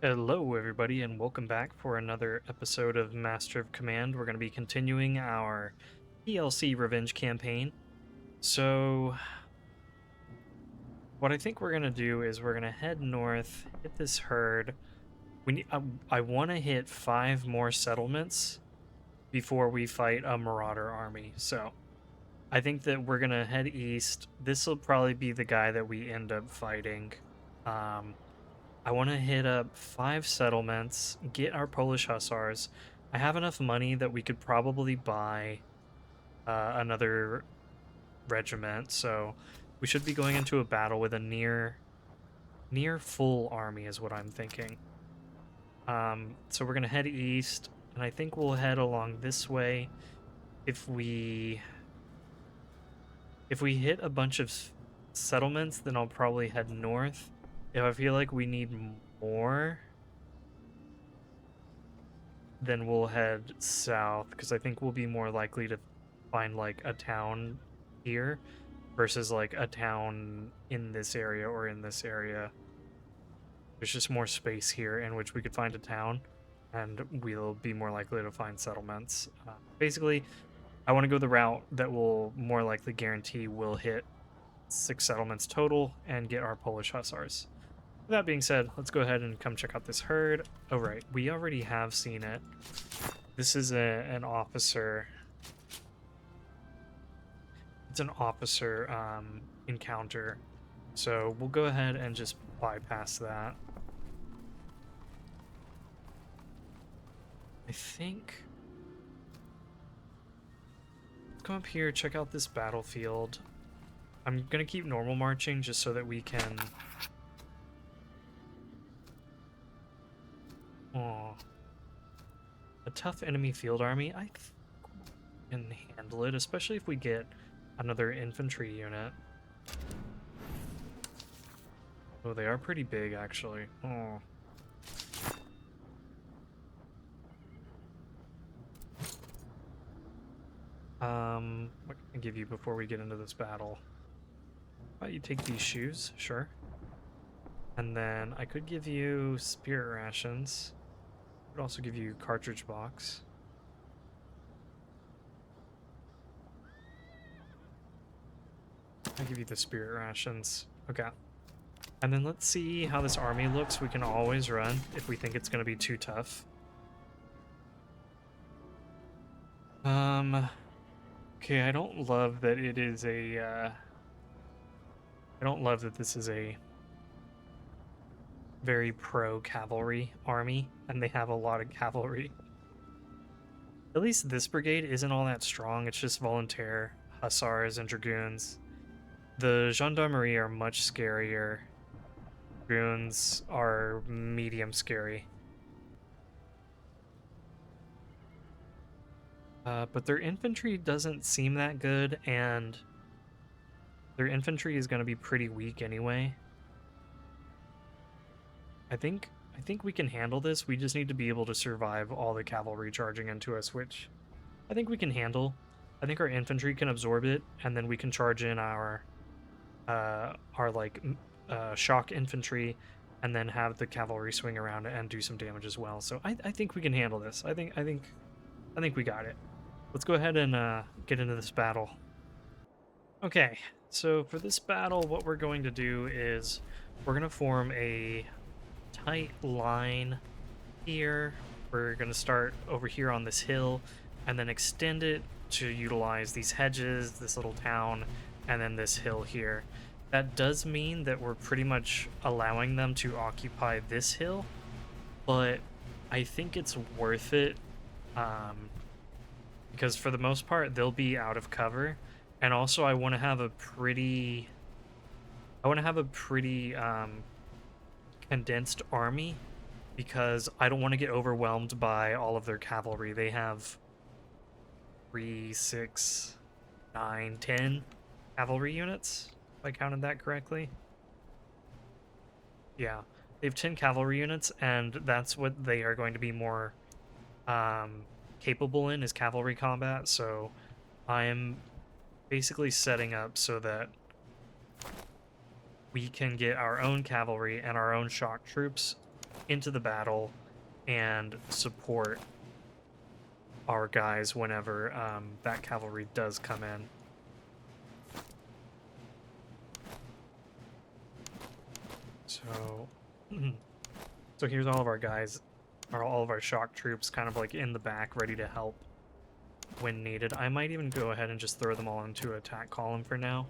Hello, everybody, and welcome back for another episode of Master of Command. We're going to be continuing our PLC Revenge campaign. So, what I think we're going to do is we're going to head north, hit this herd. I want to hit 5 more settlements before we fight a Marauder army. So, I think that we're going to head east. This will probably be the guy that we end up fighting. I want to hit up 5 settlements, get our Polish Hussars. I have enough money that we could probably buy another regiment, so we should be going into a battle with a near full army is what I'm thinking. So we're gonna head east, and I think we'll head along this way. If we hit a bunch of settlements, then I'll probably head north. If I feel like we need more, then we'll head south, because I think we'll be more likely to find like a town here versus like a town in this area or in this area. There's just more space here in which we could find a town, and we'll be more likely to find settlements. Basically, I want to go the route that will more likely guarantee we'll hit 6 settlements total and get our Polish Hussars. With that being said, let's go ahead and come check out this herd. Oh, right, we already have seen it. This is an officer. It's an officer encounter. So we'll go ahead and just bypass that. I think... Let's come up here, check out this battlefield. I'm gonna keep normal marching just so that we can... Oh, a tough enemy field army. I can handle it, especially if we get another infantry unit. Oh, they are pretty big, actually. Oh. What can I give you before we get into this battle? How about you take these shoes? Sure. And then I could give you spirit rations. I could also give you cartridge box. I'll give you the spirit rations. Okay. And then let's see how this army looks. We can always run if we think it's going to be too tough. Okay, I don't love that it is a, I don't love that this is a very pro-cavalry army, and they have a lot of cavalry. At least this brigade isn't all that strong, it's just volunteer, hussars, and dragoons. The gendarmerie are much scarier. Dragoons are medium scary. But their infantry doesn't seem that good, and their infantry is going to be pretty weak anyway. I think we can handle this. We just need to be able to survive all the cavalry charging into us, which I think we can handle. I think our infantry can absorb it, and then we can charge in our shock infantry, and then have the cavalry swing around and do some damage as well. So I think we can handle this. I think we got it. Let's go ahead and get into this battle. Okay, so for this battle, what we're going to do is we're going to form a tight line here. We're going to start over here on this hill and then extend it to utilize these hedges, this little town, and then this hill here. That does mean that we're pretty much allowing them to occupy this hill, but I think it's worth it because for the most part they'll be out of cover, and also I want to have a pretty condensed army because I don't want to get overwhelmed by all of their cavalry. They have 3, 6, 9, 10 cavalry units, if I counted that correctly. Yeah, they have 10 cavalry units, and that's what they are going to be more capable in, is cavalry combat. So I'm basically setting up so that we can get our own cavalry and our own shock troops into the battle and support our guys whenever that cavalry does come in. So, so here's all of our guys, or all of our shock troops kind of like in the back, ready to help when needed. I might even go ahead and just throw them all into attack column for now.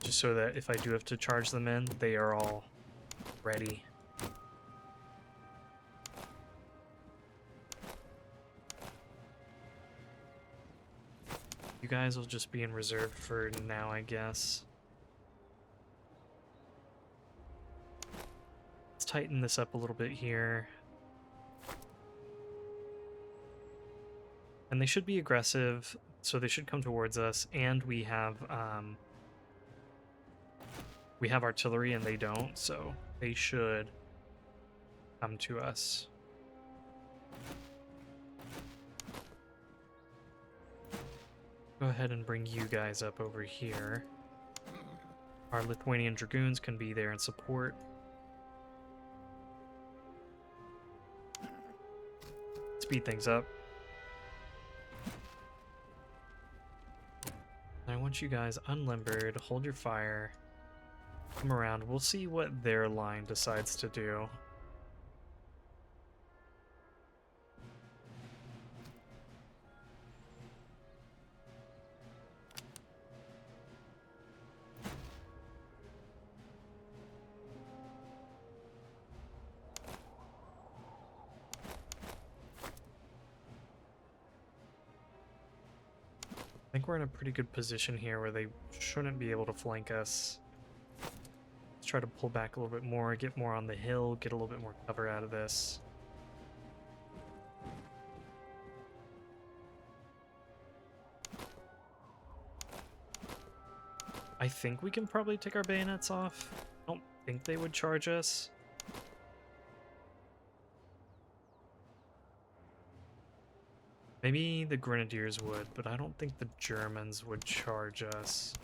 Just so that if I do have to charge them in, they are all ready. You guys will just be in reserve for now, I guess. Let's tighten this up a little bit here. And they should be aggressive, so they should come towards us, and we have artillery and they don't, so they should come to us. Go ahead and bring you guys up over here. Our Lithuanian Dragoons can be there and support. Speed things up. I want you guys unlimbered, hold your fire, come around. We'll see what their line decides to do. I think we're in a pretty good position here where they shouldn't be able to flank us. Let's try to pull back a little bit more, get more on the hill, get a little bit more cover out of this. I think we can probably take our bayonets off. I don't think they would charge us. Maybe the Grenadiers would, but I don't think the Germans would charge us.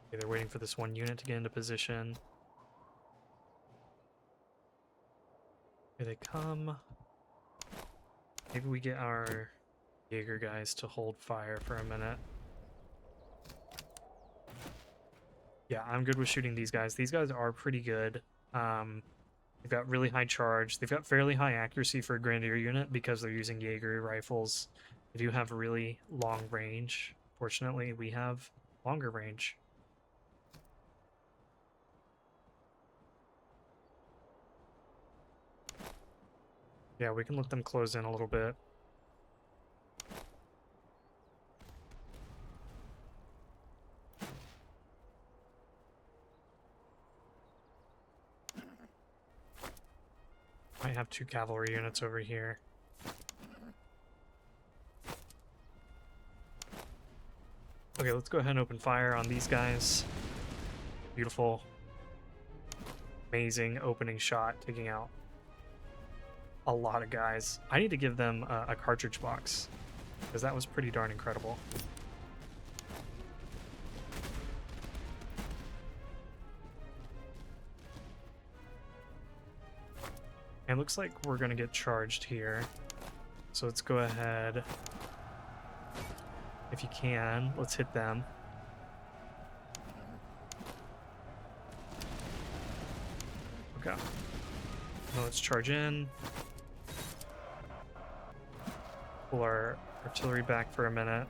Okay, they're waiting for this one unit to get into position. Here they come. Maybe we get our Jaeger guys to hold fire for a minute. Yeah, I'm good with shooting these guys. These guys are pretty good. They've got really high charge. They've got fairly high accuracy for a Grenadier unit because they're using Jaeger rifles. They do have really long range. Fortunately, we have longer range. Yeah, we can let them close in a little bit. Might have 2 cavalry units over here. Okay, let's go ahead and open fire on these guys. Beautiful. Amazing opening shot, taking out a lot of guys. I need to give them a cartridge box, because that was pretty darn incredible. And it looks like we're going to get charged here. So let's go ahead. If you can, let's hit them. Okay. Now let's charge in. Pull our artillery back for a minute.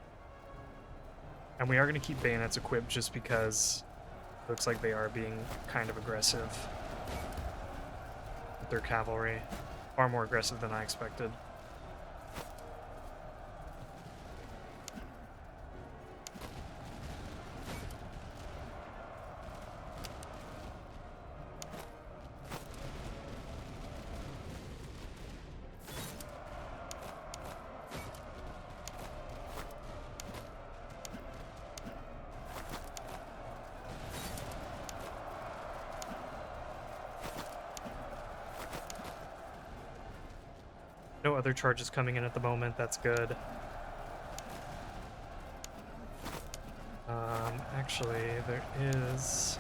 And we are going to keep bayonets equipped just because it looks like they are being kind of aggressive with their cavalry. Far more aggressive than I expected. No other charges coming in at the moment, that's good. Actually, there is...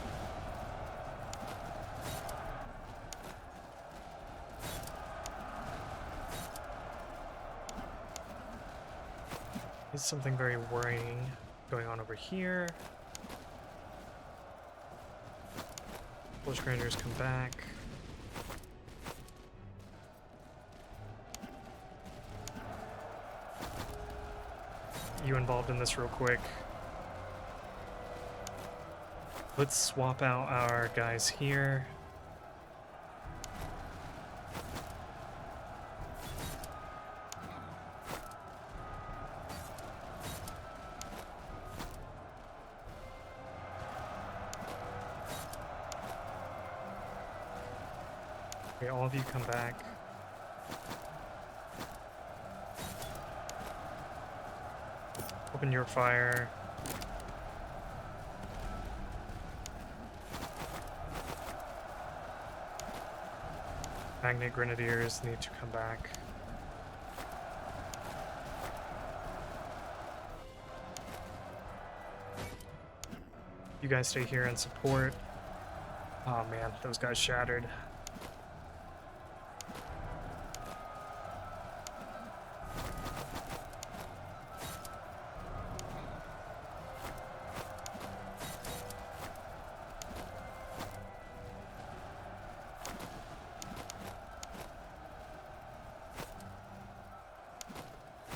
There's something very worrying going on over here. Polish Rangers come back. You involved in this real quick. Let's swap out our guys here. Okay, all of you come back. Open your fire. Magnet Grenadiers need to come back. You guys stay here and support. Oh man, those guys shattered.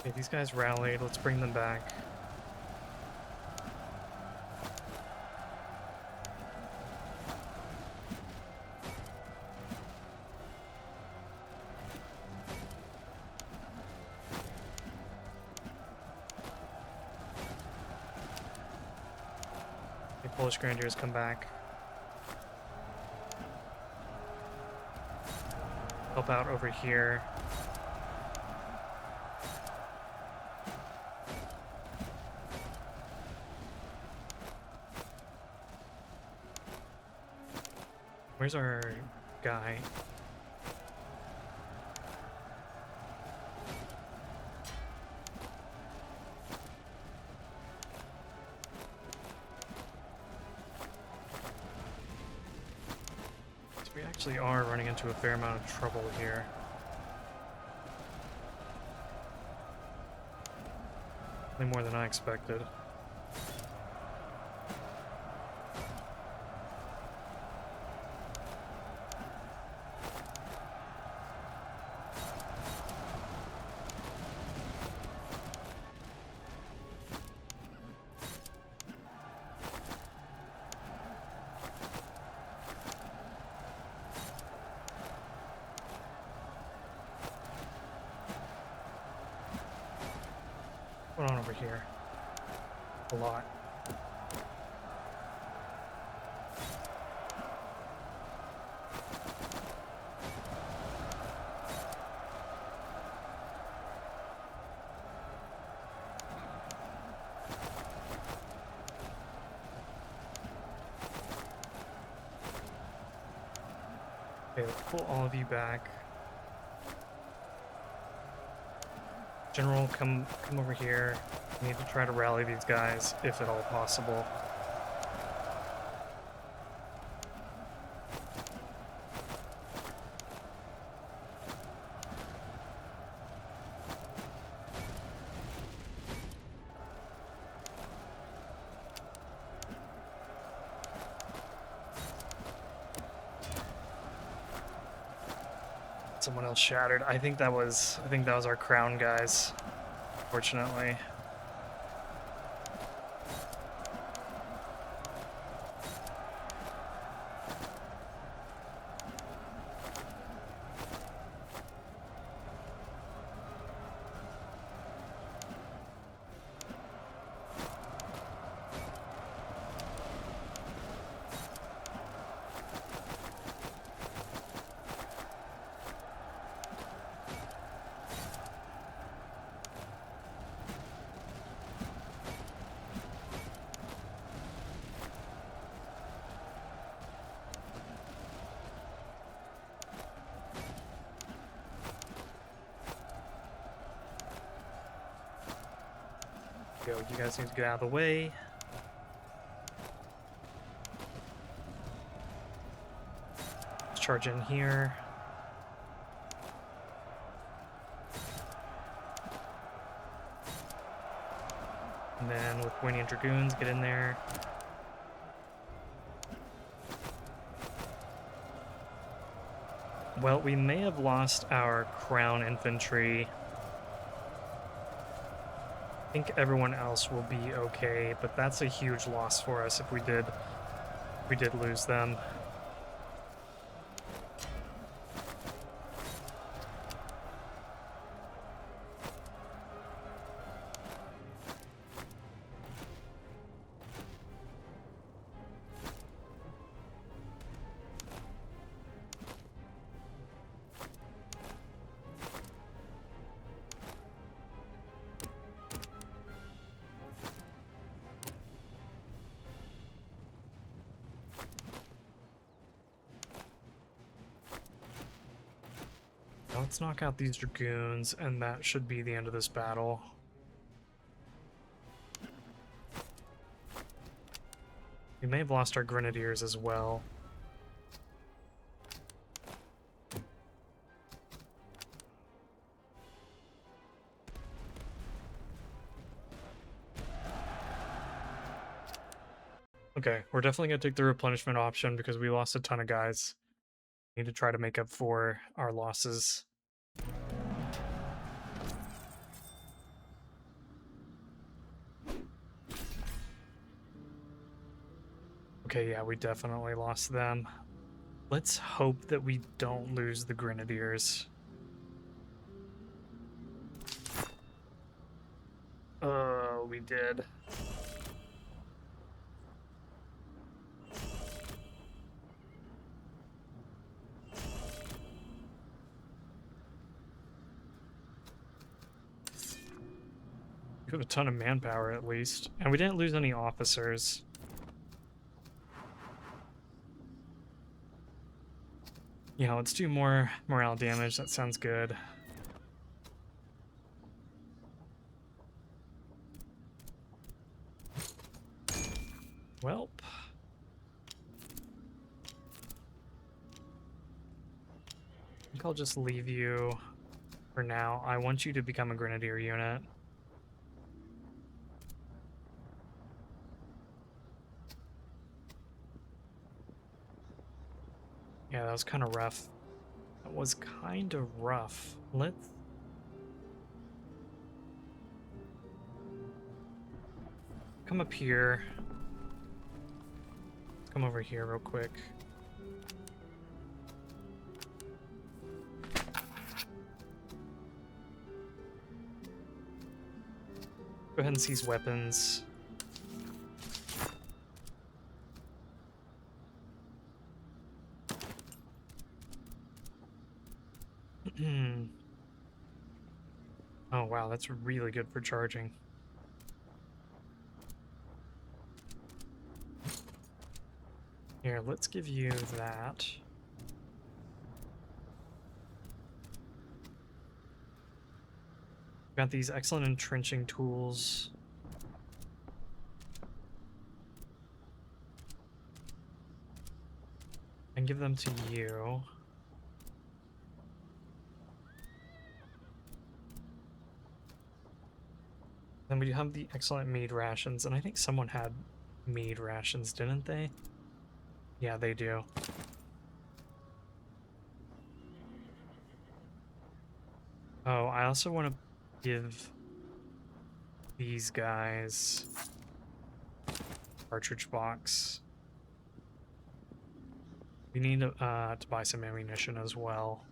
Okay, these guys rallied. Let's bring them back. Okay, Polish Grenadiers come back. Help out over here. Where's our guy? So we actually are running into a fair amount of trouble here. Way more than I expected. What's going on over here? A lot. Okay, let's pull all of you back. General, come over here. We need to try to rally these guys, if at all possible. Someone else shattered. I think that was our crown guys, fortunately. Go, you guys need to get out of the way. charge in here. And then with Wayne Dragoons, get in there. Well, we may have lost our Crown Infantry. I think everyone else will be okay, but that's a huge loss for us if we did lose them. Let's knock out these Dragoons, and that should be the end of this battle. We may have lost our Grenadiers as well. Okay, we're definitely going to take the replenishment option because we lost a ton of guys. We need to try to make up for our losses. Okay, yeah, we definitely lost them. Let's hope that we don't lose the Grenadiers. Oh, we did. We have a ton of manpower at least. And we didn't lose any officers. Yeah, let's do more morale damage. That sounds good. Welp. I think I'll just leave you for now. I want you to become a Grenadier unit. Yeah, that was kind of rough. That was kind of rough. Let's... come up here. Let's come over here real quick. Go ahead and seize weapons. Oh wow, that's really good for charging. Here, let's give you that. Got these excellent entrenching tools. And give them to you. Then we have the excellent mead rations, and I think someone had mead rations, didn't they? Yeah, they do. Oh, I also want to give these guys cartridge box. We need to buy some ammunition as well.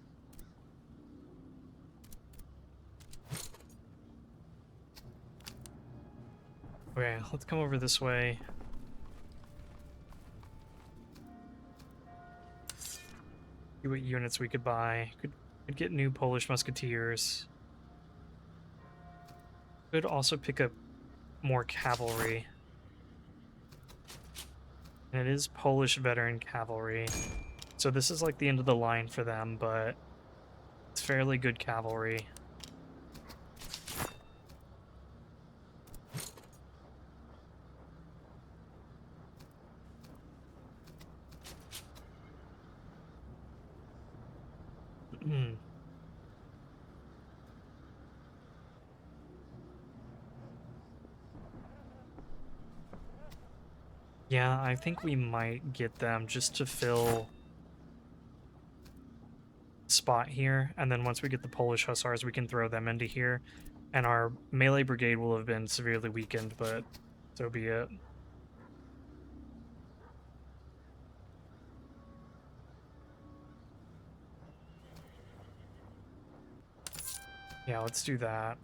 Okay, let's come over this way. See what units we could buy. Could get new Polish musketeers. Could also pick up more cavalry. And it is Polish veteran cavalry. So this is like the end of the line for them, but it's fairly good cavalry. Yeah, I think we might get them just to fill spot here, and then once we get the Polish Hussars, we can throw them into here, and our melee brigade will have been severely weakened, but so be it. Yeah, let's do that.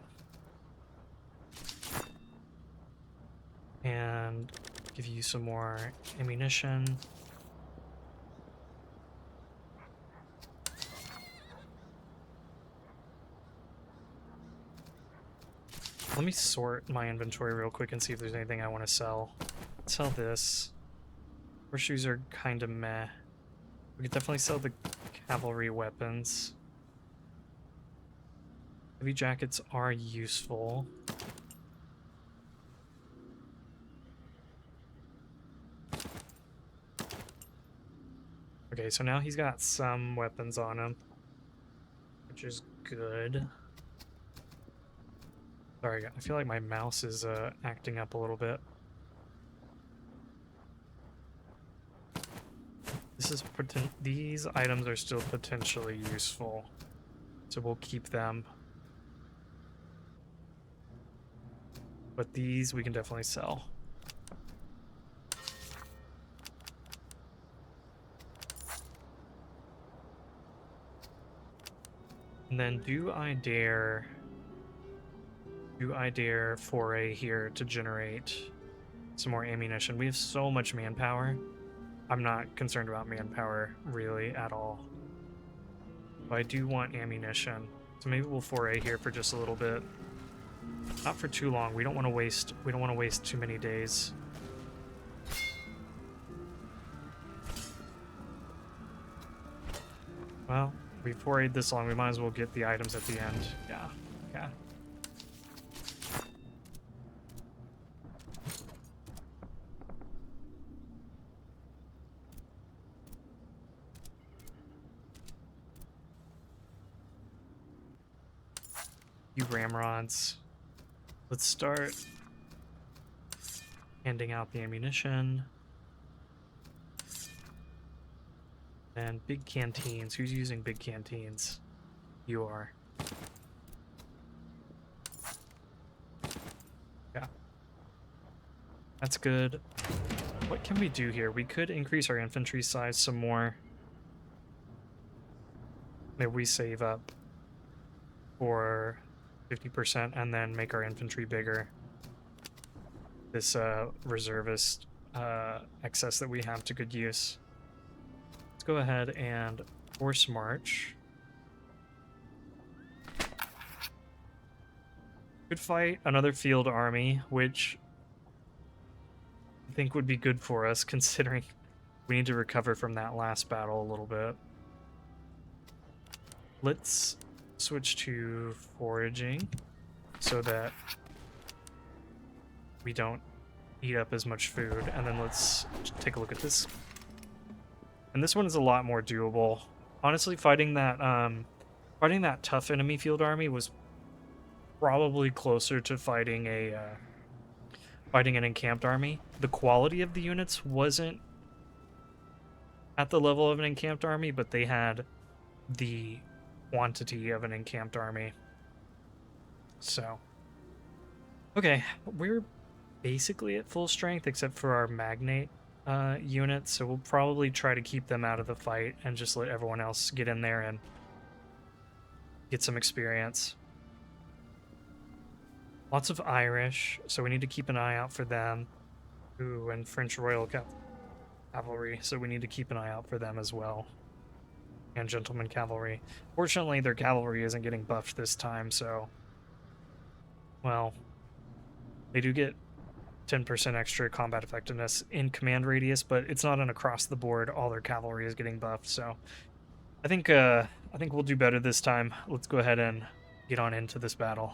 And give you some more ammunition. Let me sort my inventory real quick and see if there's anything I want to sell. Sell this. Horseshoes are kind of meh. We could definitely sell the cavalry weapons. Heavy jackets are useful. Okay, so now he's got some weapons on him, which is good. Sorry, I feel like my mouse is acting up a little bit. These items are still potentially useful, so we'll keep them. But these we can definitely sell. And then do I dare foray here to generate some more ammunition? We have so much manpower. I'm not concerned about manpower really at all. But I do want ammunition. So maybe we'll foray here for just a little bit. Not for too long. We don't want to waste too many days. Well, we forayed this long, we might as well get the items at the end. Yeah. You ramrods. Let's start handing out the ammunition. And big canteens. Who's using big canteens? You are. Yeah. That's good. What can we do here? We could increase our infantry size some more. Maybe we save up for 50% and then make our infantry bigger. This reservist excess that we have to good use. Let's go ahead and force march. Could fight another field army, which I think would be good for us considering we need to recover from that last battle a little bit. Let's switch to foraging so that we don't eat up as much food, and then let's take a look at this. And this one is a lot more doable. Honestly, fighting that tough enemy field army was probably closer to fighting an encamped army. The quality of the units wasn't at the level of an encamped army, but they had the quantity of an encamped army. So, okay, we're basically at full strength except for our magnate units, so we'll probably try to keep them out of the fight and just let everyone else get in there and get some experience. Lots of Irish, so we need to keep an eye out for them. Ooh, and French Royal Cavalry, so we need to keep an eye out for them as well. And Gentleman Cavalry. Fortunately, their cavalry isn't getting buffed this time, so... Well, they do get 10% extra combat effectiveness in command radius, but it's not an across the board all their cavalry is getting buffed, so I think we'll do better this time. Let's go ahead and get on into this battle.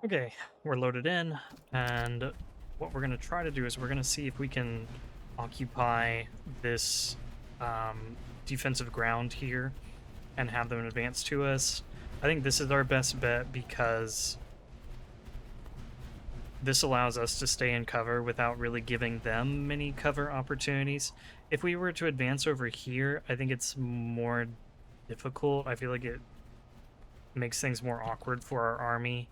Okay, we're loaded in, and what we're going to try to do is we're going to see if we can occupy this defensive ground here and have them advance to us. I think this is our best bet because this allows us to stay in cover without really giving them many cover opportunities. If we were to advance over here, I think it's more difficult. I feel like it makes things more awkward for our army.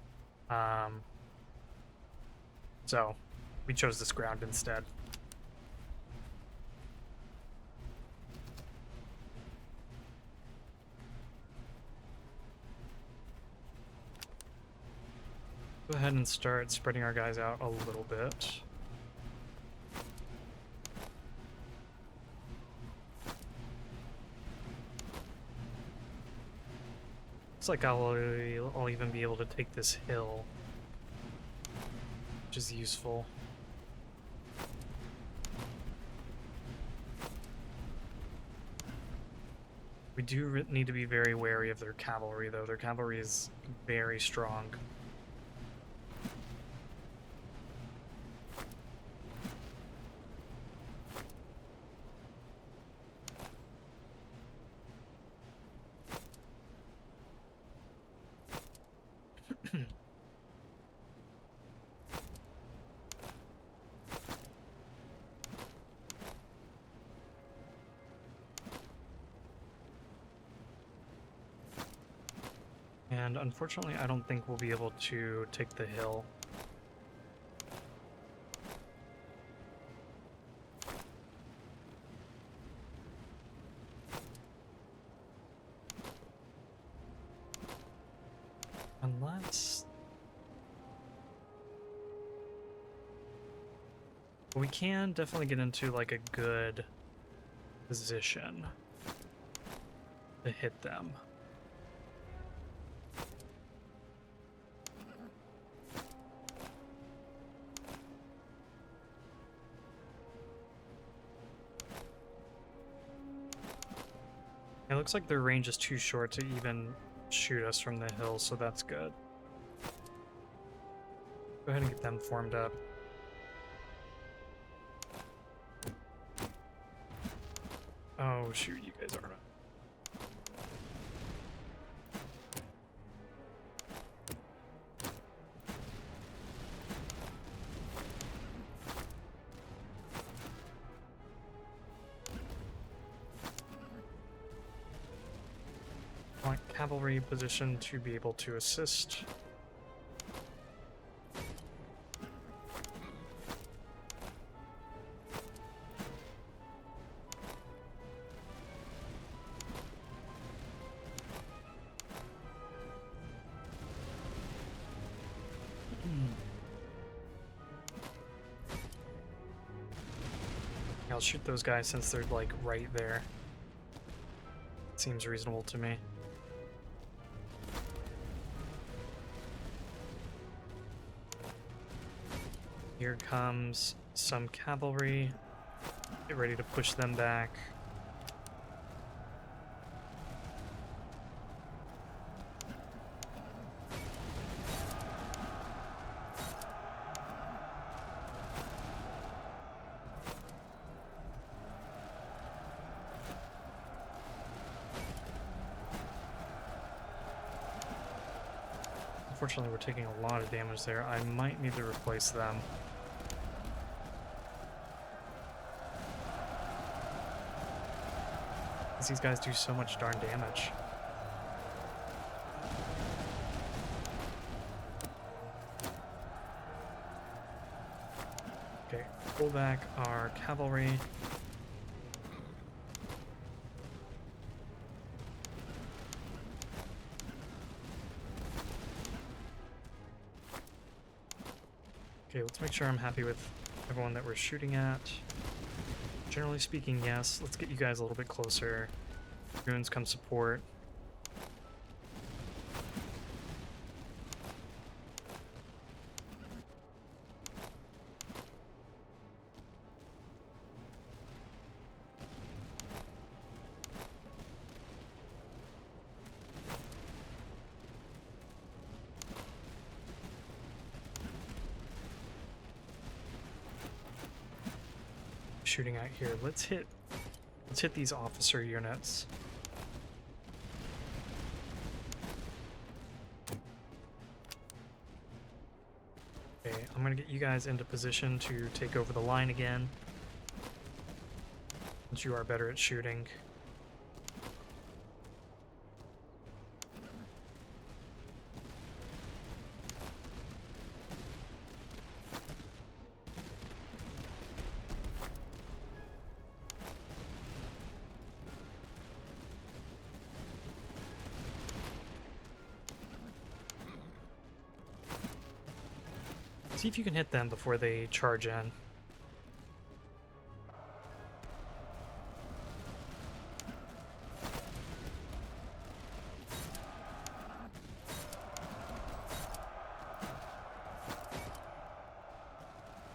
So we chose this ground instead. Go ahead and start spreading our guys out a little bit. Looks like I'll even be able to take this hill, which is useful. We do need to be very wary of their cavalry, though. Their cavalry is very strong. And unfortunately, I don't think we'll be able to take the hill. Unless... we can definitely get into like a good position to hit them. It looks like their range is too short to even shoot us from the hill, so that's good. Go ahead and get them formed up. Oh shoot, you guys are... want cavalry position to be able to assist. I'll shoot those guys since they're like right there. Seems reasonable to me. Here comes some cavalry. Get ready to push them back. Unfortunately, we're taking a lot of damage there. I might need to replace them. Because these guys do so much darn damage. Okay, pull back our cavalry. Okay, let's make sure I'm happy with everyone that we're shooting at. Generally speaking, yes. Let's get you guys a little bit closer. Runes come support. Shooting out here. Let's hit these officer units. going to get you guys into position to take over the line again, since you are better at shooting. See if you can hit them before they charge in.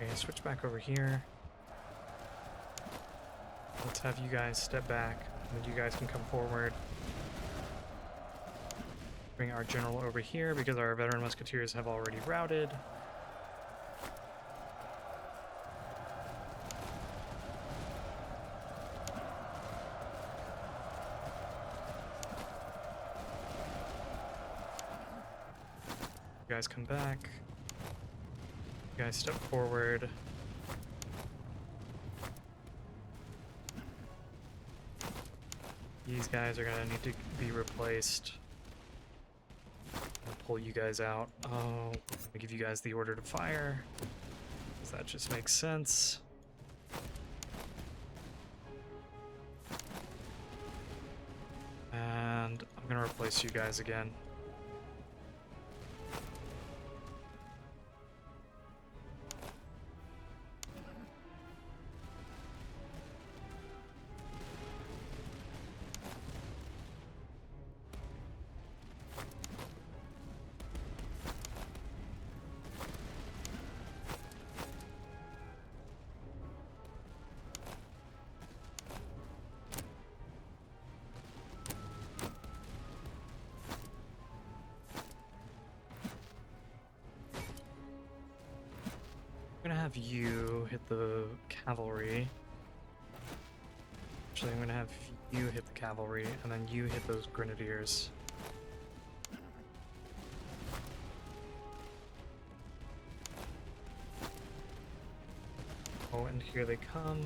Okay, switch back over here. Let's have you guys step back, and then you guys can come forward. Bring our general over here because our veteran musketeers have already routed. You guys come back. You guys step forward. These guys are gonna need to be replaced. I'll pull you guys out. Oh, I'm gonna give you guys the order to fire, because that just makes sense. And I'm gonna replace you guys again. I'm gonna have you hit the cavalry. Actually, I'm gonna have you hit the cavalry, and then you hit those grenadiers. Oh, and here they come.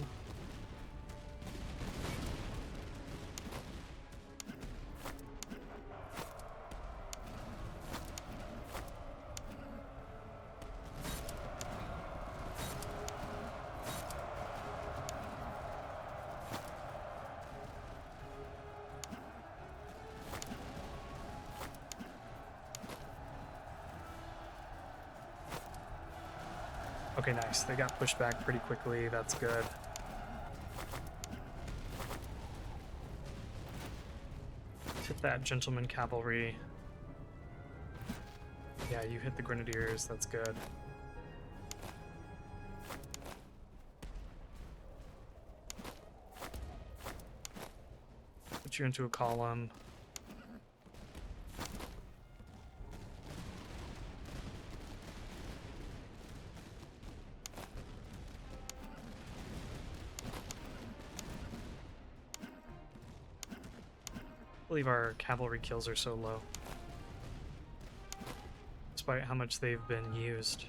Okay, nice. They got pushed back pretty quickly. That's good. Hit that gentleman cavalry. Yeah, you hit the grenadiers. That's good. Put you into a column. I believe our cavalry kills are so low, despite how much they've been used.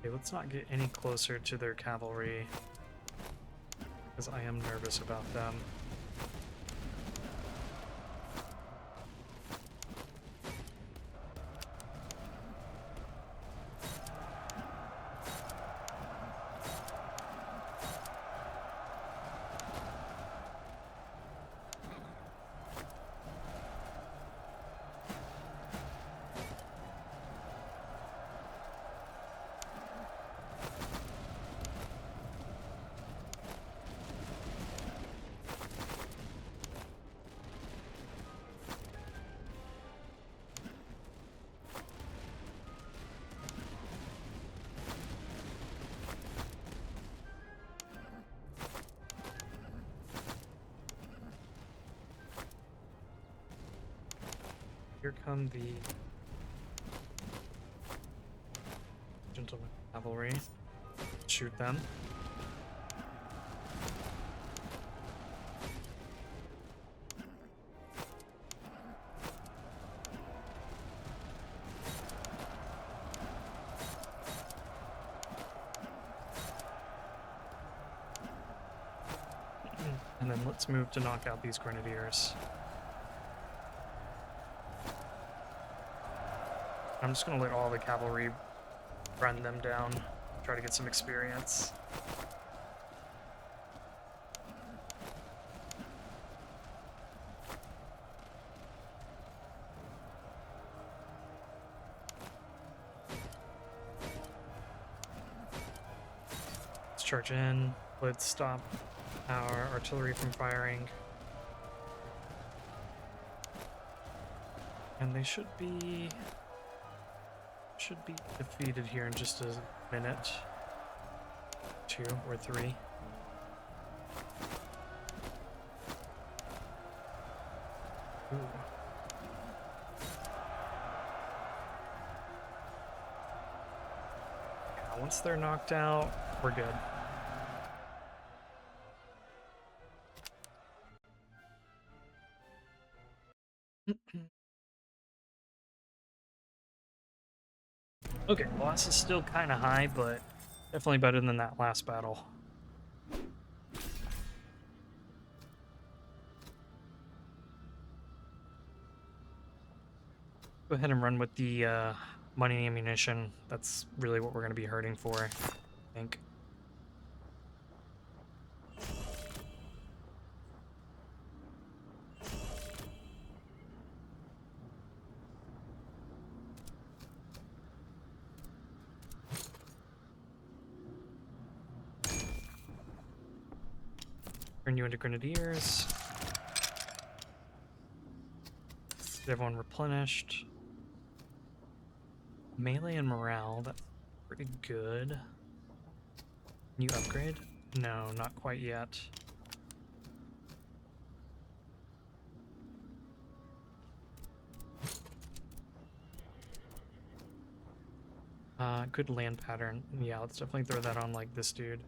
Okay, let's not get any closer to their cavalry, because I am nervous about them. Here come the gentleman cavalry. Shoot them. And then let's move to knock out these grenadiers. I'm just going to let all the cavalry run them down, try to get some experience. Let's charge in. Let's stop our artillery from firing. And they should be defeated here in just a minute. 2 or 3. Ooh. Yeah, once they're knocked out, we're good. Okay, loss is still kind of high, but definitely better than that last battle. Go ahead and run with the money and ammunition. That's really what we're going to be hurting for, I think. Turn you into grenadiers. Get everyone replenished. Melee and morale, that's pretty good. Can you upgrade? No, not quite yet. Good land pattern. Yeah, let's definitely throw that on like this dude.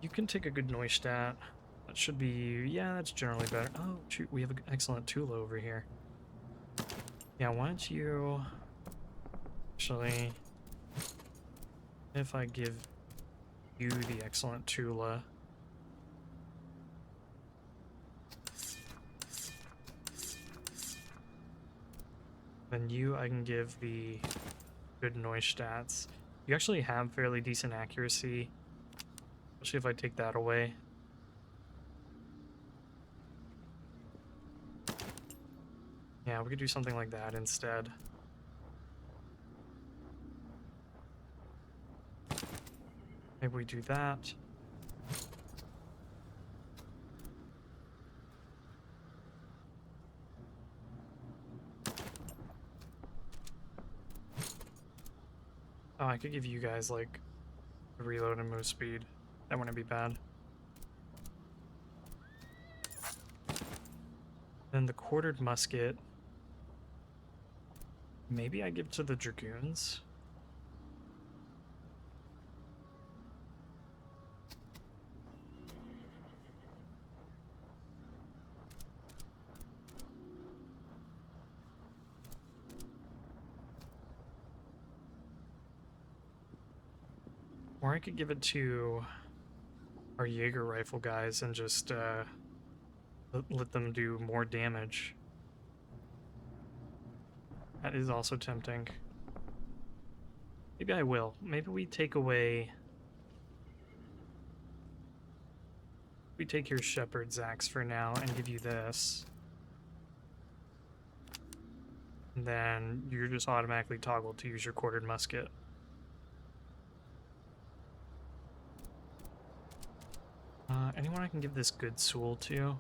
You can take a good noise stat. That should be, yeah, that's generally better. Oh, shoot, we have an excellent Tula over here. Yeah, why don't you... Actually, if I give you the excellent Tula... Then you, I can give the good noise stats. You actually have fairly decent accuracy, especially if I take that away. Yeah, we could do something like that instead. Maybe we do that. Oh, I could give you guys, like, a reload and move speed. That wouldn't be bad. Then the quartered musket. Maybe I give to the dragoons? Or I could give it to our Jaeger rifle guys and just let them do more damage. That is also tempting. Maybe I will. Maybe we take away... We take your Shepherd's Axe for now and give you this. And then you're just automatically toggled to use your quartered musket. Anyone I can give this good Soul to?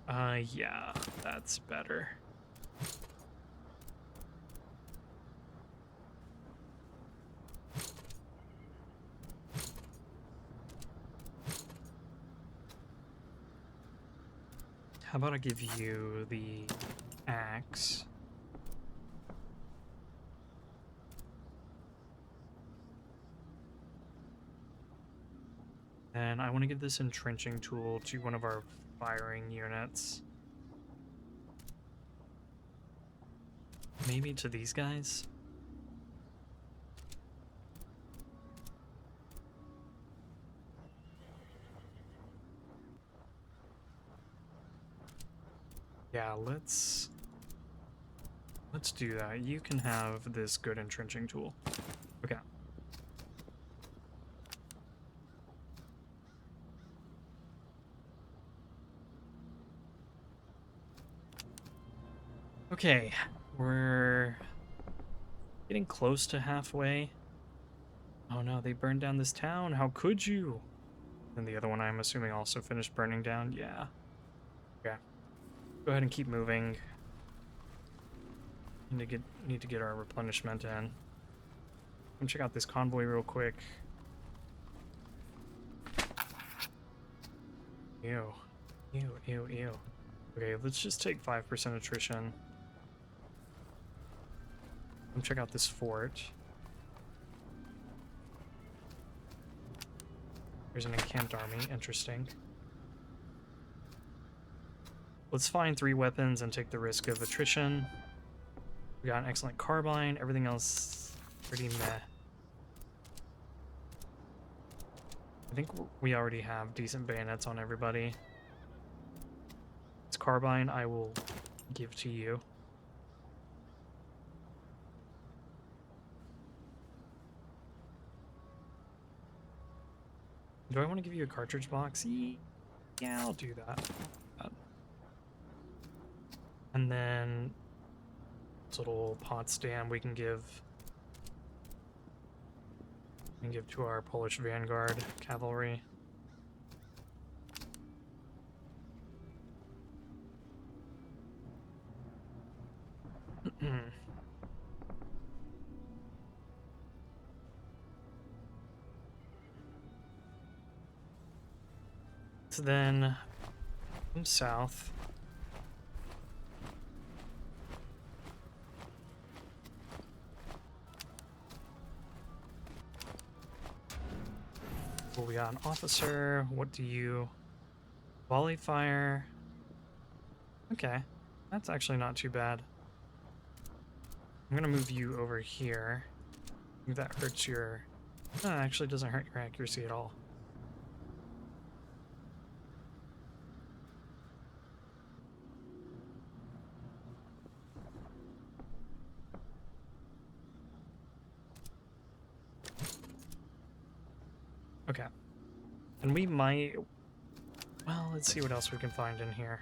Yeah, that's better. How about I give you the axe? And I want to give this entrenching tool to one of our firing units. maybe to these guys. Yeah, let's do that. You can have this good entrenching tool. Okay. Okay, we're getting close to halfway. Oh no, they burned down this town. How could you? And the other one, I'm assuming, also finished burning down. Yeah. Okay. Go ahead and keep moving. Need to get our replenishment in. Let me check out this convoy real quick. Ew. Ew, ew, ew. Okay, let's just take 5% attrition. Come check out this fort. There's an encamped army. Interesting. Let's find 3 weapons and take the risk of attrition. We got an excellent carbine. Everything else pretty meh. I think we already have decent bayonets on everybody. This carbine I will give to you. Do I want to give you a cartridge box? Yeah, I'll do that. And then this little Potsdam we can give to our Polish Vanguard cavalry. So then come south. Well, we got an officer. What do you... Volley fire. Okay. That's actually not too bad. I'm gonna move you over here. I think that hurts your... No, it actually doesn't hurt your accuracy at all. Okay. And we might... Well, let's see what else we can find in here.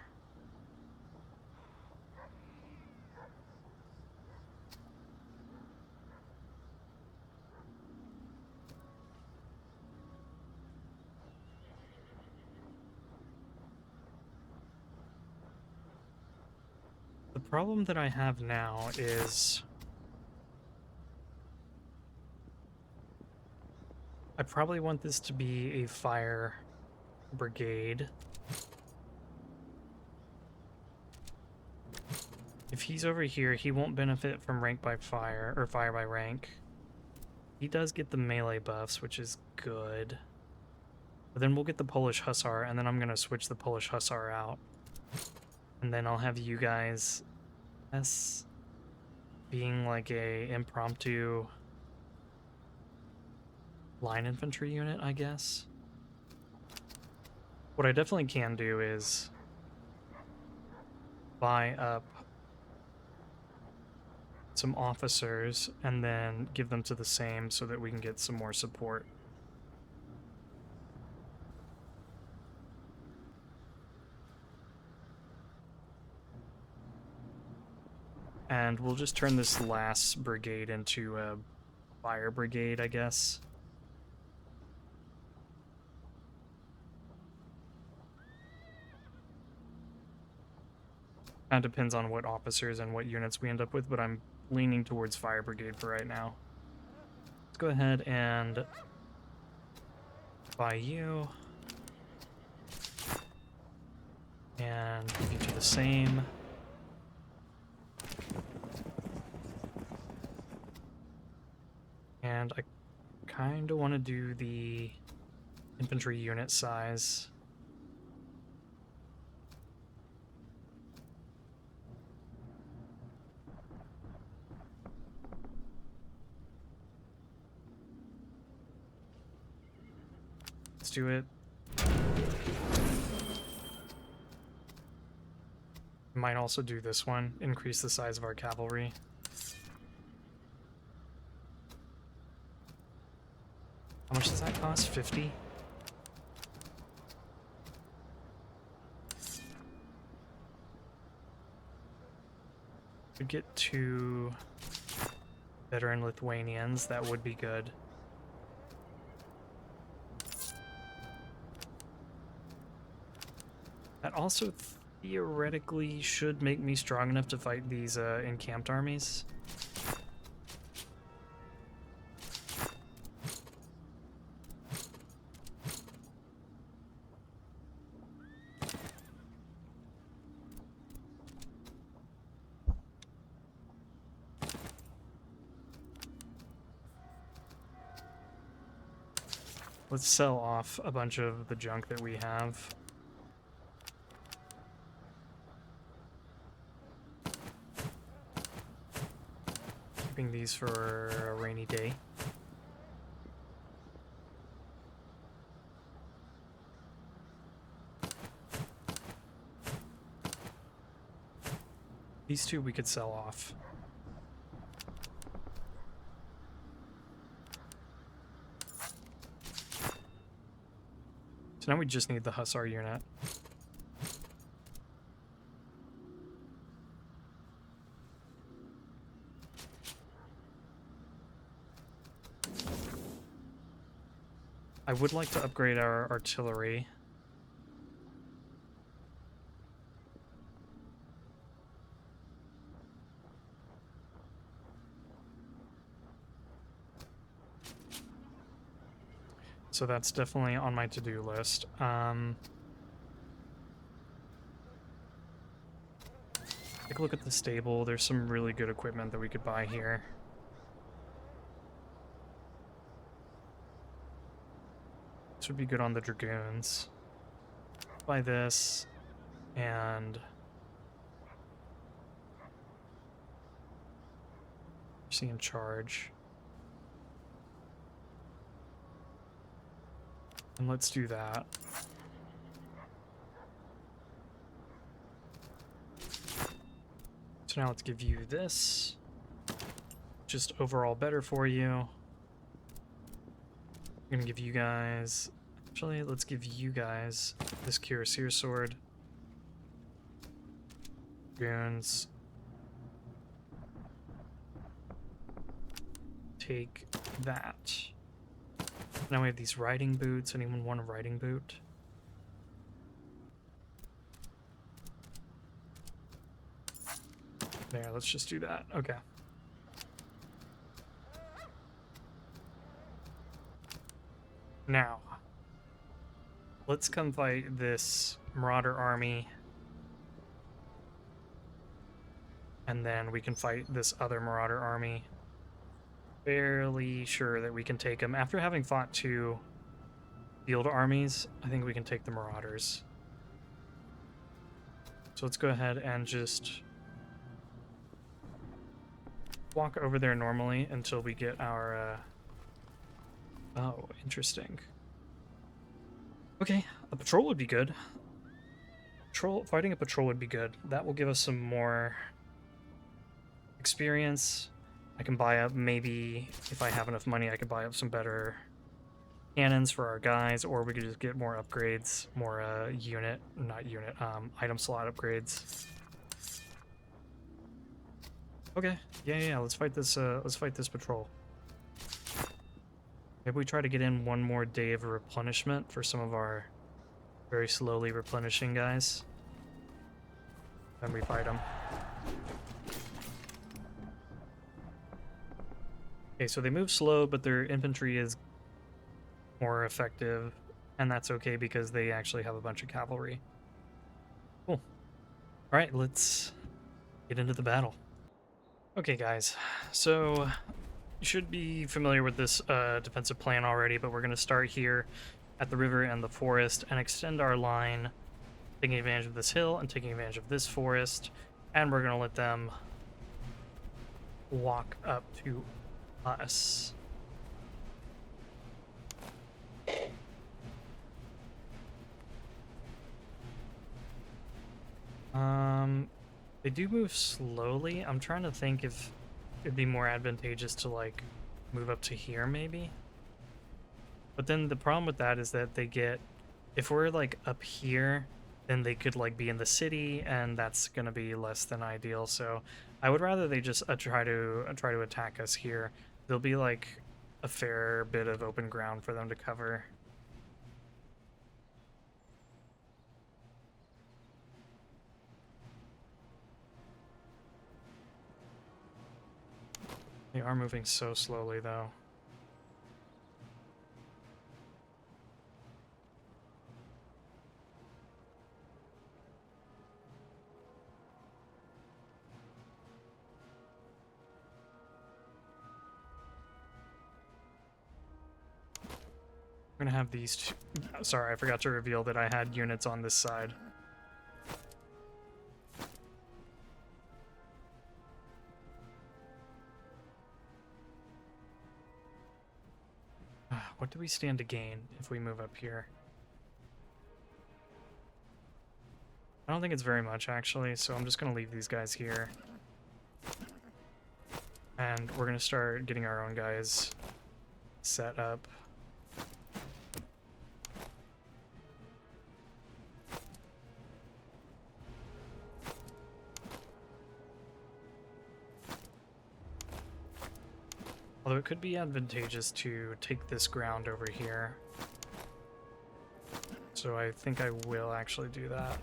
The problem that I have now is... I probably want this to be a fire brigade. If he's over here, he won't benefit from rank by fire, or fire by rank. He does get the melee buffs, which is good. But then we'll get the Polish Hussar, and then I'm going to switch the Polish Hussar out. And then I'll have you guys as being like a impromptu line infantry unit, I guess. What I definitely can do is buy up some officers and then give them to the same so that we can get some more support. And we'll just turn this last brigade into a fire brigade, I guess. Kind of depends on what officers and what units we end up with, but I'm leaning towards fire brigade for right now. Let's go ahead and buy you. And give you to the same. And I kind of want to do the infantry unit size. do it. Might also do this one, increase the size of our cavalry. How much does that cost? 50? Could get 2 veteran Lithuanians, that would be good. That also theoretically should make me strong enough to fight these encamped armies. Let's sell off a bunch of the junk that we have. Keeping these for a rainy day. These 2 we could sell off. So now we just need the Hussar unit. I would like to upgrade our artillery. So that's definitely on my to-do list. Take a look at the stable. There's some really good equipment that we could buy here. This would be good on the Dragoons. Buy this, and see in charge. And let's do that. So now let's give you this. Just overall better for you. I'm gonna give you guys... Actually, let's give you guys this Cuirassier sword. Goons. Take that. Now we have these riding boots. Anyone want a riding boot? There, let's just do that. Okay. Now, let's come fight this Marauder army. And then we can fight this other Marauder army. Fairly sure that we can take them. After having fought 2 field armies, I think we can take the Marauders. So let's go ahead and just walk over there normally until we get our... Oh, interesting. Okay, a patrol would be good. Fighting a patrol would be good. That will give us some more experience. I can buy up, maybe, if I have enough money, I could buy up some better cannons for our guys, or we could just get more upgrades, more item slot upgrades. Okay, yeah, let's fight this patrol. Maybe we try to get in one more day of replenishment for some of our very slowly replenishing guys. Then we fight them. Okay, so they move slow, but their infantry is more effective, and that's okay because they actually have a bunch of cavalry. Cool. Alright, let's get into the battle. Okay, guys, so you should be familiar with this defensive plan already, but we're going to start here at the river and the forest and extend our line, taking advantage of this hill and taking advantage of this forest, and we're going to let them walk up to us. They do move slowly. I'm trying to think if it'd be more advantageous to like move up to here maybe. But then the problem with that is that they get, if we're like up here, then they could like be in the city, and that's gonna be less than ideal. So I would rather they just try to attack us here. There'll be like a fair bit of open ground for them to cover. They are moving so slowly though. I'm gonna have these two. Sorry, I forgot to reveal that I had units on this side. What do we stand to gain if we move up here? I don't think it's very much actually, so I'm just gonna leave these guys here. And we're gonna start getting our own guys set up. Although it could be advantageous to take this ground over here. So I think I will actually do that.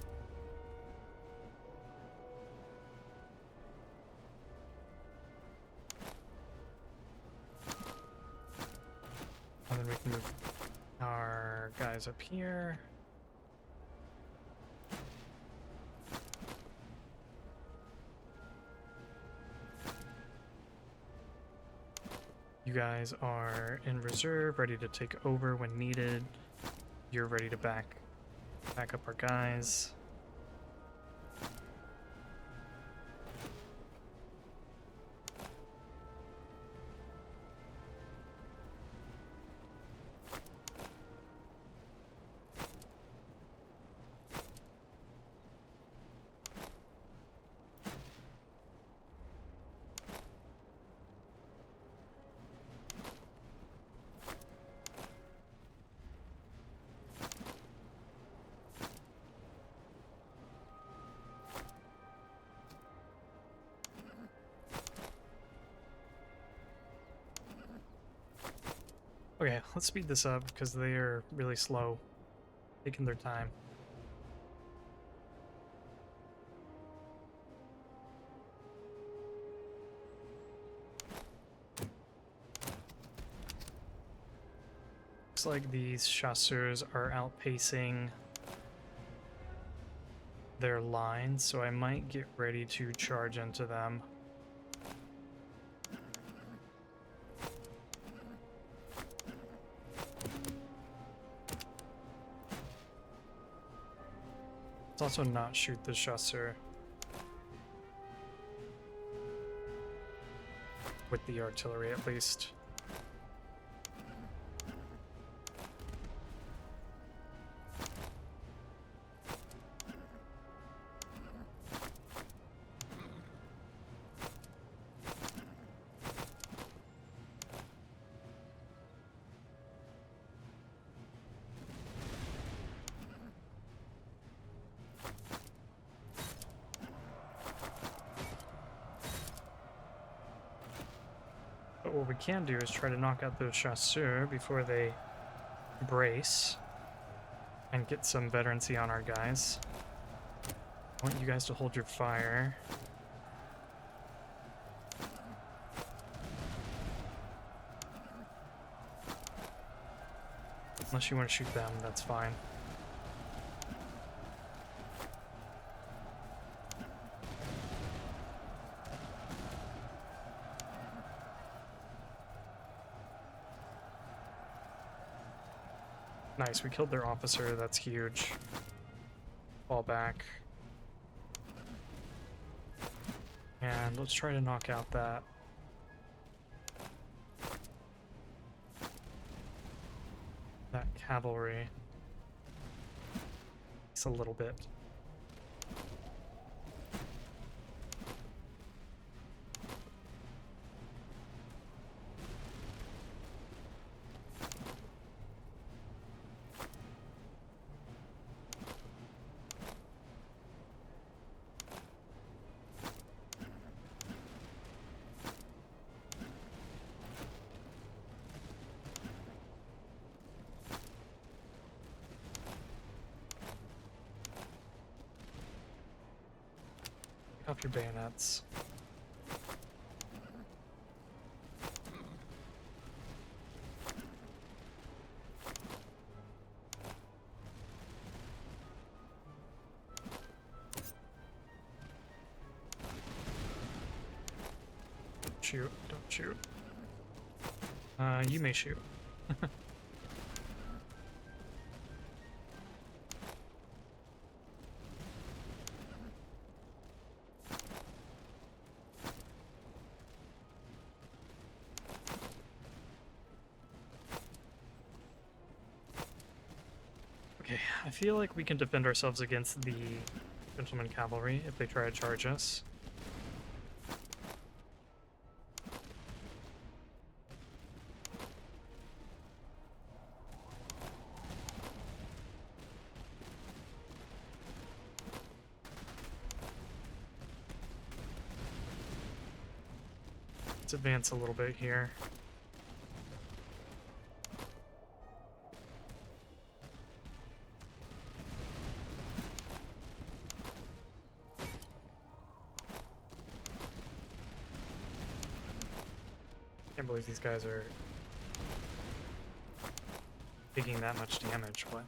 And then we can move our guys up here. You guys are in reserve, ready to take over when needed. You're ready to back up our guys. Okay, let's speed this up because they are really slow, taking their time. Looks like these chasseurs are outpacing their lines, so I might get ready to charge into them. Let's also not shoot the chasseur with the artillery at least. But what we can do is try to knock out those chasseurs before they brace and get some veterancy on our guys. I want you guys to hold your fire. Unless you want to shoot them, that's fine. Nice, we killed their officer, that's huge. Fall back. And let's try to knock out that cavalry. It's a little bit. Off your bayonets. Shoot, don't shoot. You may shoot. Okay, I feel like we can defend ourselves against the gentleman cavalry if they try to charge us. Let's advance a little bit here. Can't believe these guys are taking that much damage. What?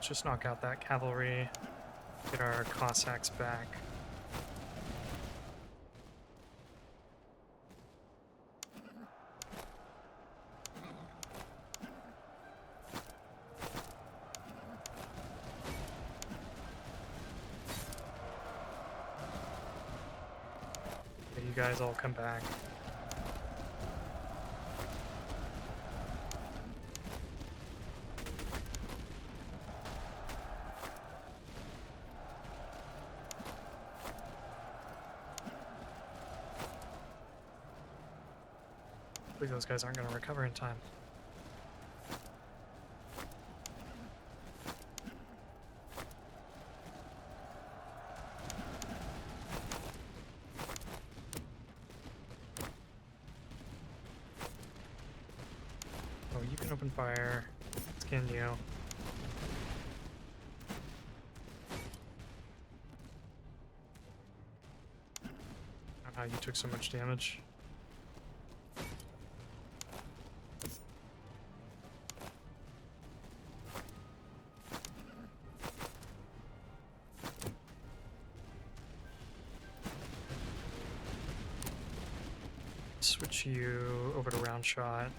Just knock out that cavalry, get our Cossacks back. Okay, you guys all come back. I believe those guys aren't going to recover in time. Oh, you can open fire. Skin you. I don't know how you took so much damage. Switch you over to round shot.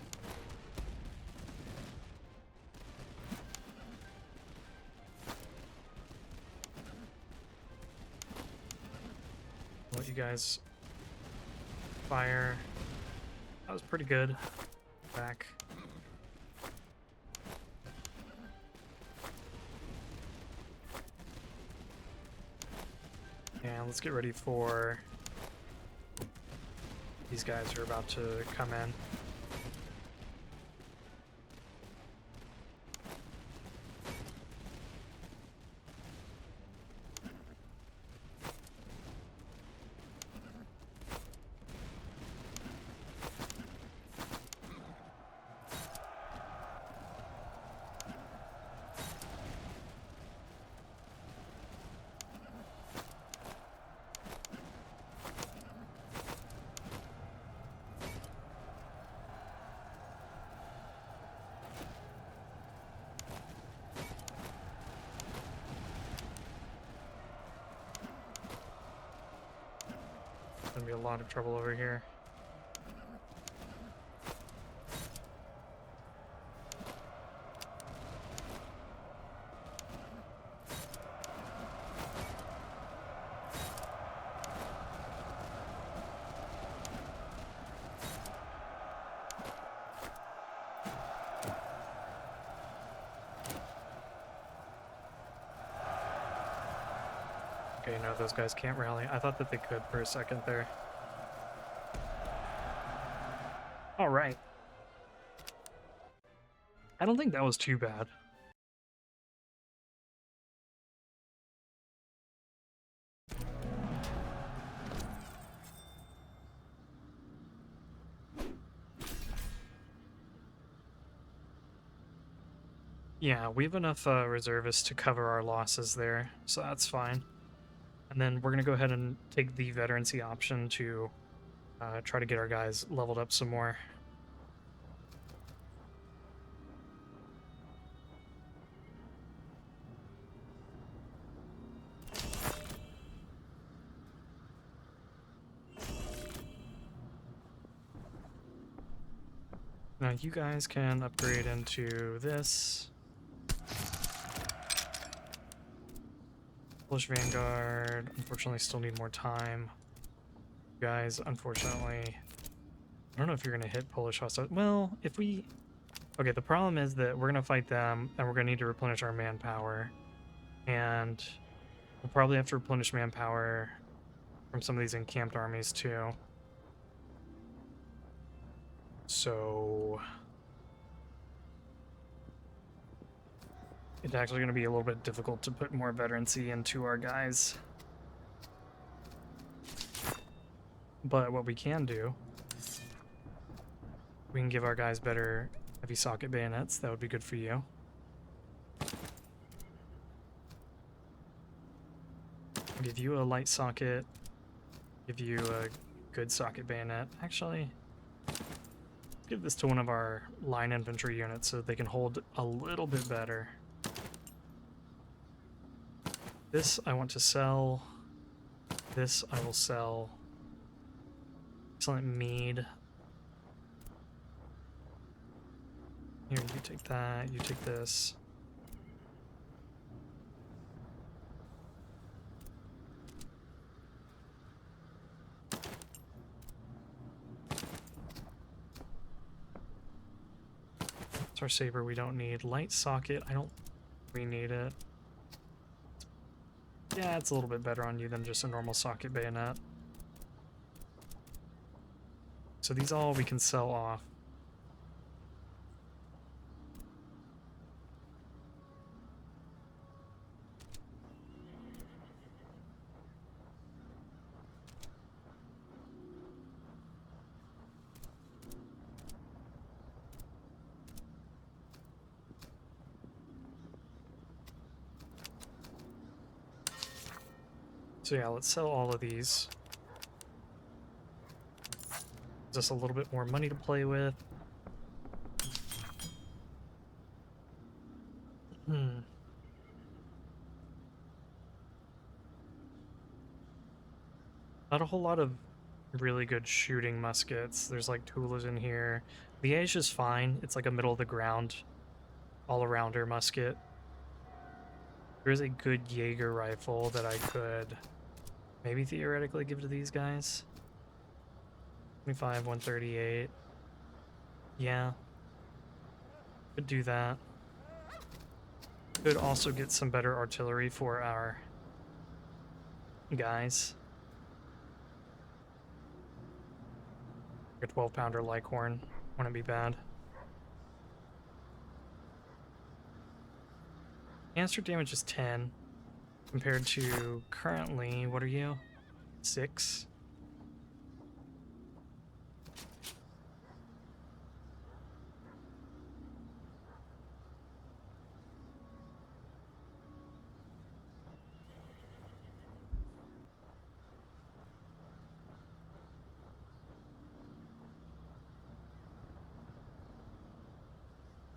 Let you guys fire. That was pretty good. Back. And let's get ready for these guys are about to come in. Gonna be a lot of trouble over here. Okay, no, those guys can't rally. I thought that they could for a second there. All right. I don't think that was too bad. Yeah, we have enough reservists to cover our losses there, so that's fine. And then we're going to go ahead and take the veterancy option to try to get our guys leveled up some more. Now you guys can upgrade into this. Polish Vanguard, unfortunately still need more time. You guys, unfortunately, I don't know if you're going to hit Polish hostile. Well, if we... Okay, the problem is that we're going to fight them, and we're going to need to replenish our manpower. And we'll probably have to replenish manpower from some of these encamped armies, too. So... it's actually going to be a little bit difficult to put more veterancy into our guys. But what we can do, we can give our guys better heavy socket bayonets. That would be good for you. I'll give you a light socket, give you a good socket bayonet. Actually, let's give this to one of our line infantry units so they can hold a little bit better. This I want to sell. This I will sell. Excellent mead. Here, you take that, you take this. It's our saber we don't need. Light socket, I don't we need it. Yeah, it's a little bit better on you than just a normal socket bayonet. So these all we can sell off. So yeah, let's sell all of these. Just a little bit more money to play with. Not a whole lot of really good shooting muskets. There's like Tulas in here. Liège is fine. It's like a middle of the ground, all-arounder musket. There is a good Jaeger rifle that I could maybe theoretically give to these guys. 25, 138. Yeah. Could do that. Could also get some better artillery for our guys. A 12-pounder Lycorn wouldn't be bad. Answer damage is 10 compared to currently, what are you? 6?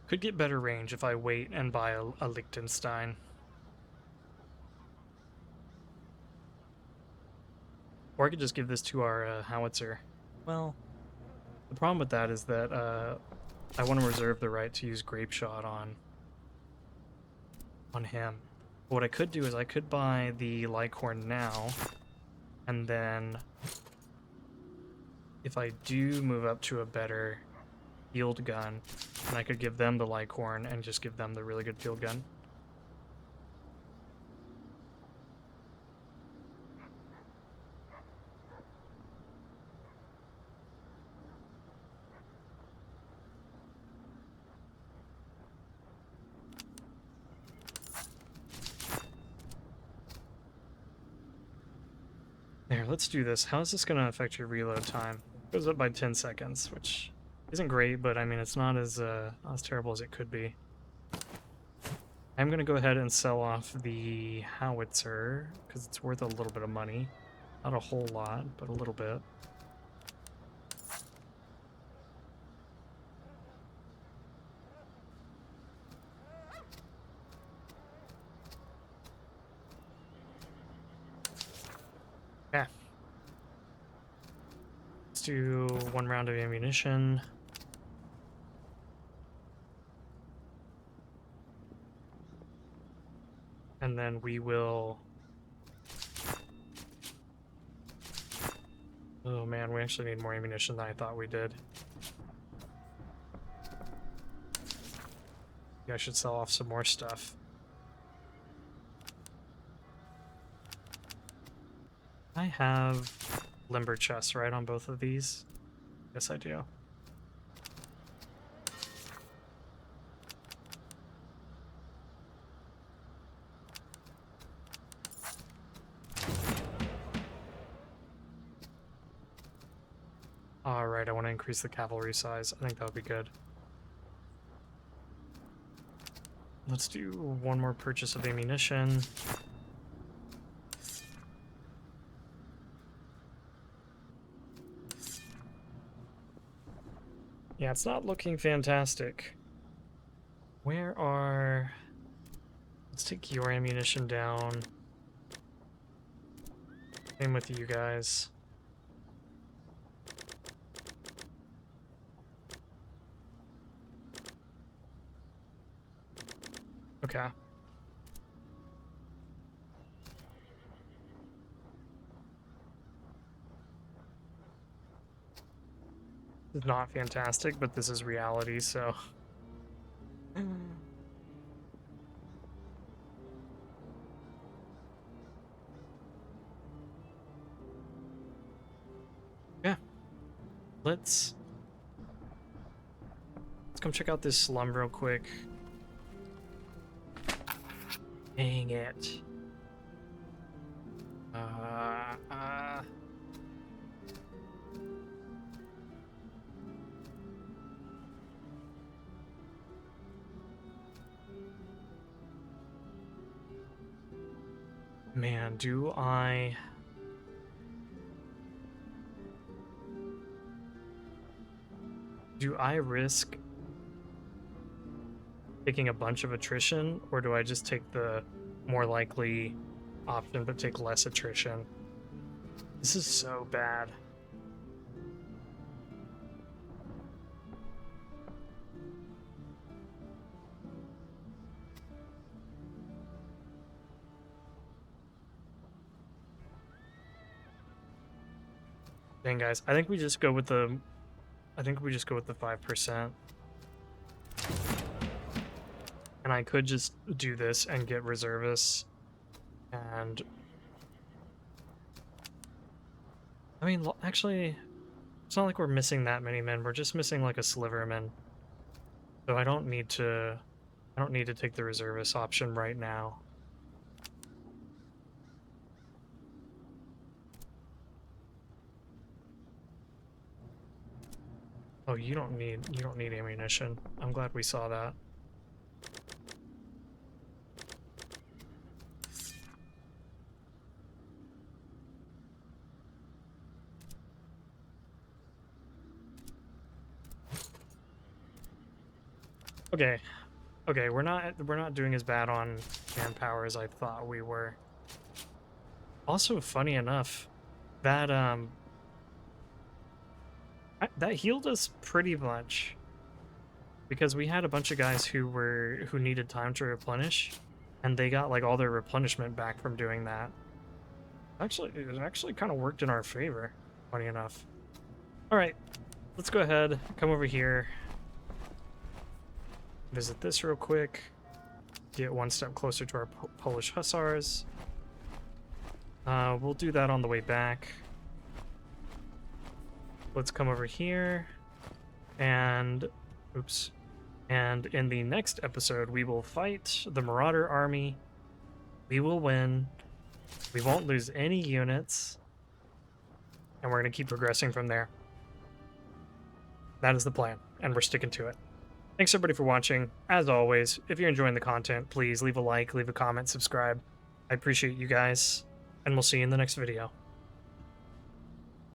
Could get better range if I wait and buy a Liechtenstein. Or I could just give this to our howitzer. Well, the problem with that is that I want to reserve the right to use grape shot on him. But what I could do is I could buy the Lycorn now, and then if I do move up to a better field gun, and I could give them the Lycorn and just give them the really good field gun. Here, let's do this. How is this going to affect your reload time? It goes up by 10 seconds, which isn't great, but I mean, it's not as terrible as it could be. I'm going to go ahead and sell off the howitzer, because it's worth a little bit of money. Not a whole lot, but a little bit. Yeah. Let's do 1 round of ammunition. And then we will... Oh man, we actually need more ammunition than I thought we did. I should sell off some more stuff. I have limber chests, right, on both of these? Yes, I do. Alright, I want to increase the cavalry size. I think that would be good. Let's do 1 more purchase of ammunition. Yeah, it's not looking fantastic. Where are... Let's take your ammunition down. Same with you guys. Okay. It's not fantastic, but this is reality, so... Yeah. Let's come check out this slum real quick. Dang it. Man, do I risk taking a bunch of attrition, or do I just take the more likely option but take less attrition? This is so bad. Dang, guys, I think we just go with the 5%. And I could just do this and get reservists. And I mean, actually, it's not like we're missing that many men. We're just missing like a sliver of men. So I don't need to take the reservist option right now. Oh, you don't need ammunition. I'm glad we saw that. Okay. Okay, we're not doing as bad on manpower as I thought we were. Also, funny enough, that that healed us pretty much, because we had a bunch of guys who needed time to replenish, and they got like all their replenishment back from doing that. Actually, it actually kind of worked in our favor, funny enough. All right, let's go ahead, come over here, visit this real quick, get 1 step closer to our Polish hussars. We'll do that on the way back. Let's come over here, and oops. And in the next episode, we will fight the Marauder Army. We will win. We won't lose any units. and we're going to keep progressing from there. That is the plan, and we're sticking to it. Thanks everybody for watching. As always, if you're enjoying the content, please leave a like, leave a comment, subscribe. I appreciate you guys, and we'll see you in the next video.